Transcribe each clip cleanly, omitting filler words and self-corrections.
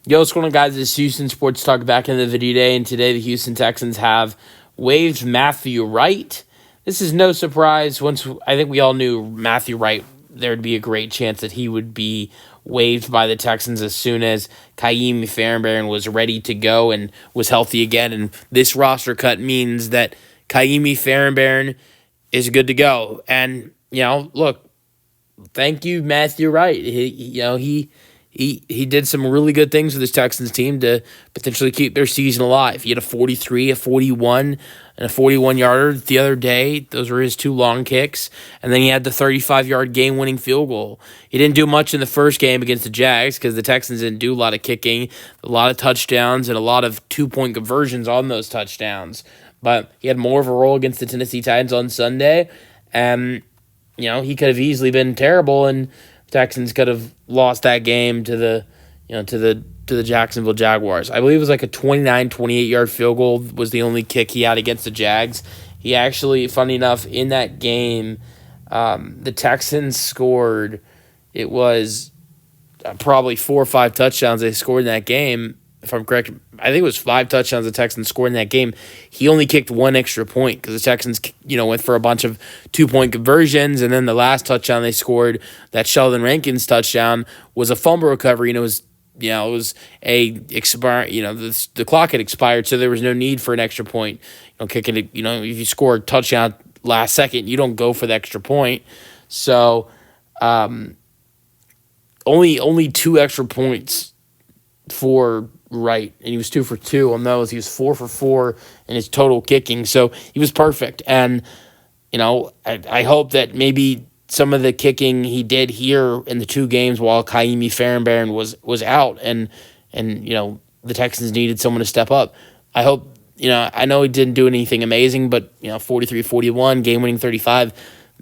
Yo, what's going on, guys? This is Houston Sports Talk back in the video day, and today the Houston Texans have waived Matthew Wright. This is no surprise. I think we all knew Matthew Wright, there would be a great chance that he would be waived by the Texans as soon as Waive was ready to go and was healthy again. And this roster cut means that Waive is good to go. And, look, thank you, Matthew Wright. He did some really good things with his Texans team to potentially keep their season alive. He had a 43, a 41, and a 41-yarder the other day. Those were his two long kicks. And then he had the 35-yard game-winning field goal. He didn't do much in the first game against the Jags because the Texans didn't do a lot of kicking, a lot of touchdowns, and a lot of two-point conversions on those touchdowns. But he had more of a role against the Tennessee Titans on Sunday. And, he could have easily been terrible, and Texans could have lost that game to the Jacksonville Jaguars. I believe it was like a 29, 28-yard field goal was the only kick he had against the Jags. He actually, funny enough, in that game, the Texans scored, it was probably 4 or 5 touchdowns they scored in that game. If I'm correct, I think it was 5 touchdowns the Texans scored in that game. He only kicked 1 extra point because the Texans, went for a bunch of 2-point conversions, and then the last touchdown they scored, that Sheldon Rankins touchdown, was a fumble recovery, and it was the clock had expired, so there was no need for an extra point. Kicking it, if you score a touchdown last second, you don't go for the extra point. So, only 2 extra points for Wright, and he was 2 for 2 on those. He was 4 for 4 in his total kicking, so he was perfect. And I hope that maybe some of the kicking he did here in the 2 games while Waive was out, and the Texans needed someone to step up. I hope I know he didn't do anything amazing, but 43-41, game-winning 35.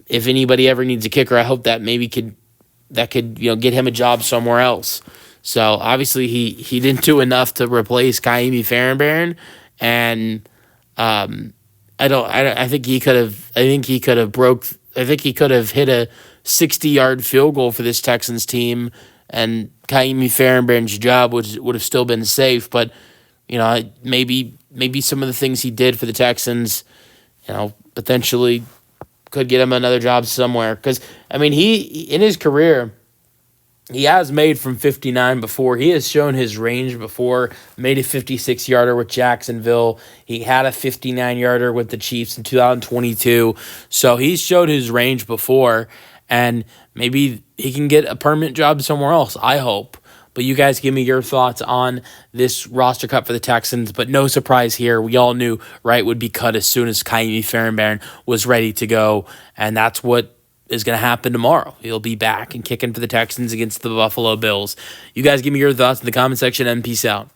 If anybody ever needs a kicker, I hope that maybe could get him a job somewhere else. So obviously he didn't do enough to replace Waive, and I think he could have hit a 60-yard field goal for this Texans team, and Waive's job would have still been safe. But maybe some of the things he did for the Texans, potentially could get him another job somewhere. Because he in his career, he has made from 59 before. He has shown his range before. Made a 56-yarder with Jacksonville. He had a 59-yarder with the Chiefs in 2022. So he's showed his range before, and maybe he can get a permanent job somewhere else, I hope. But you guys give me your thoughts on this roster cut for the Texans. But no surprise here. We all knew Wright would be cut as soon as Waive was ready to go, and that's what is going to happen tomorrow. He'll be back and kicking for the Texans against the Buffalo Bills. You guys give me your thoughts in the comment section, and peace out.